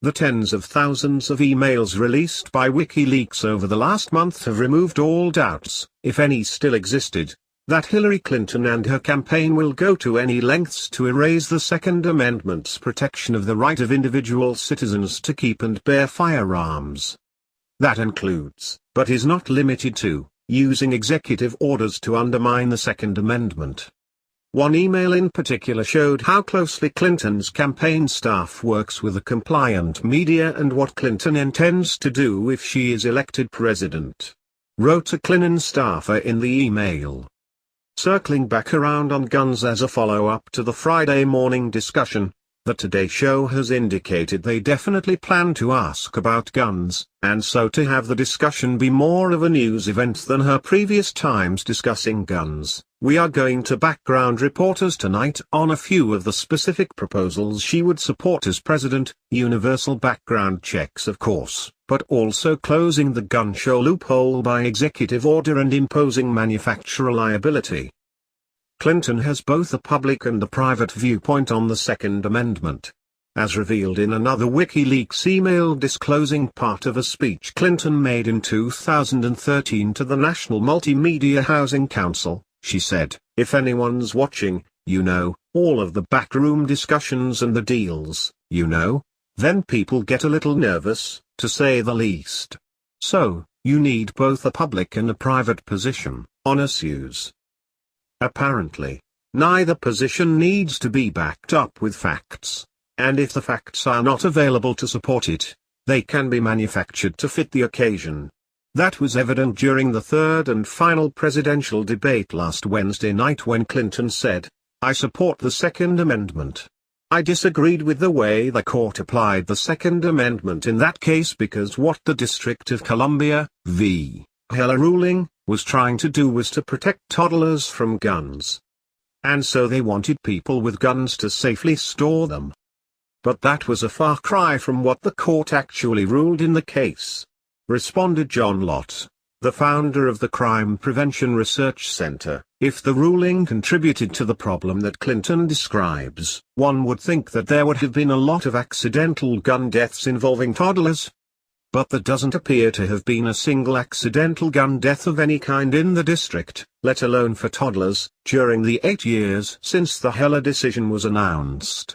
The tens of thousands of emails released by WikiLeaks over the last month have removed all doubts, if any still existed, that Hillary Clinton and her campaign will go to any lengths to erase the Second Amendment's protection of the right of individual citizens to keep and bear firearms. That includes, but is not limited to, using executive orders to undermine the Second Amendment. One email in particular showed how closely Clinton's campaign staff works with the compliant media and what Clinton intends to do if she is elected president, wrote a Clinton staffer in the email. Circling back around on guns as a follow-up to the Friday morning discussion, the Today Show has indicated they definitely plan to ask about guns, and so to have the discussion be more of a news event than her previous times discussing guns. We are going to background reporters tonight on a few of the specific proposals she would support as president, universal background checks of course, but also closing the gun show loophole by executive order and imposing manufacturer liability. Clinton has both a public and a private viewpoint on the Second Amendment. As revealed in another WikiLeaks email disclosing part of a speech Clinton made in 2013 to the National Multimedia Housing Council, she said, "If anyone's watching, all of the backroom discussions and the deals, then people get a little nervous, to say the least. So, you need both a public and a private position on issues." Apparently, neither position needs to be backed up with facts, and if the facts are not available to support it, they can be manufactured to fit the occasion. That was evident during the third and final presidential debate last Wednesday night when Clinton said, "I support the Second Amendment. I disagreed with the way the court applied the Second Amendment in that case because what the District of Columbia, v. Heller ruling, was trying to do was to protect toddlers from guns. And so they wanted people with guns to safely store them. But that was a far cry from what the court actually ruled in the case," responded John Lott, the founder of the Crime Prevention Research Center. "If the ruling contributed to the problem that Clinton describes, one would think that there would have been a lot of accidental gun deaths involving toddlers. But there doesn't appear to have been a single accidental gun death of any kind in the district, let alone for toddlers, during the 8 years since the Heller decision was announced.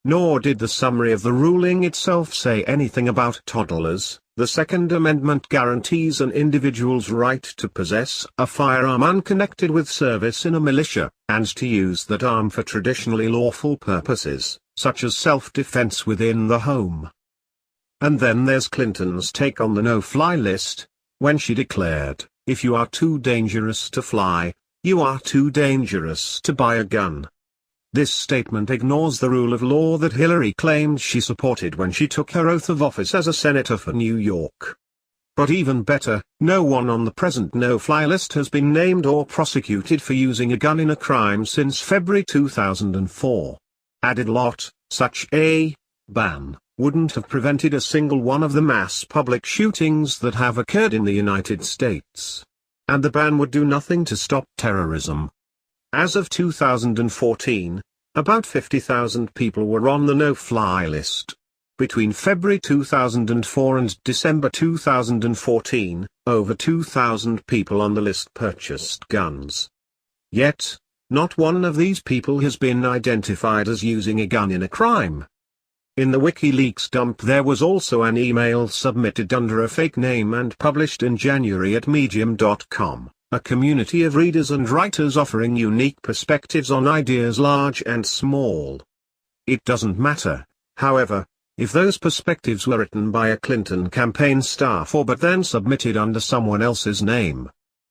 Nor did the summary of the ruling itself say anything about toddlers. The Second Amendment guarantees an individual's right to possess a firearm unconnected with service in a militia, and to use that arm for traditionally lawful purposes, such as self-defense within the home." And then there's Clinton's take on the no-fly list, when she declared, "If you are too dangerous to fly, you are too dangerous to buy a gun." This statement ignores the rule of law that Hillary claimed she supported when she took her oath of office as a senator for New York. But even better, no one on the present no-fly list has been named or prosecuted for using a gun in a crime since February 2004. Added Lott, such a ban wouldn't have prevented a single one of the mass public shootings that have occurred in the United States. And the ban would do nothing to stop terrorism. As of 2014, about 50,000 people were on the no-fly list. Between February 2004 and December 2014, over 2,000 people on the list purchased guns. Yet, not one of these people has been identified as using a gun in a crime. In the WikiLeaks dump there was also an email submitted under a fake name and published in January at Medium.com, a community of readers and writers offering unique perspectives on ideas large and small. It doesn't matter, however, if those perspectives were written by a Clinton campaign staffer but then submitted under someone else's name.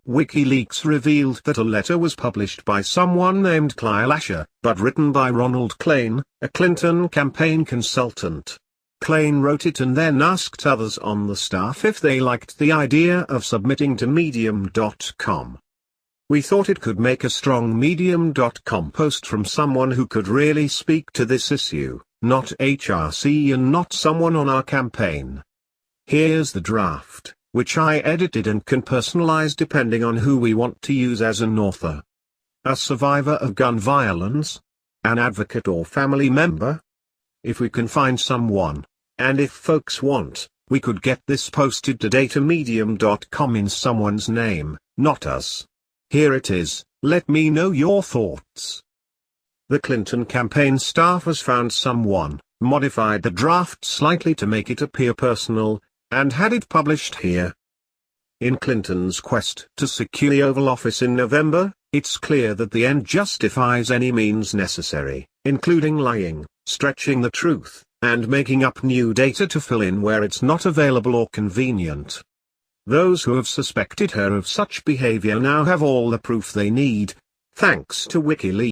WikiLeaks revealed that a letter was published by someone named Kyle Asher, but written by Ronald Klain, a Clinton campaign consultant. Klain wrote it and then asked others on the staff if they liked the idea of submitting to Medium.com. "We thought it could make a strong Medium.com post from someone who could really speak to this issue, not HRC and not someone on our campaign. Here's the draft, which I edited and can personalize depending on who we want to use as an author. A survivor of gun violence? An advocate or family member? If we can find someone, And if folks want, we could get this posted to datamedium.com in someone's name, not us. Here it is, let me know your thoughts. The Clinton campaign staff has found someone, modified the draft slightly to make it appear personal, and had it published here. In Clinton's quest to secure the Oval Office in November, it's clear that the end justifies any means necessary, including lying, stretching the truth, and making up new data to fill in where it's not available or convenient. Those who have suspected her of such behavior now have all the proof they need, thanks to WikiLeaks.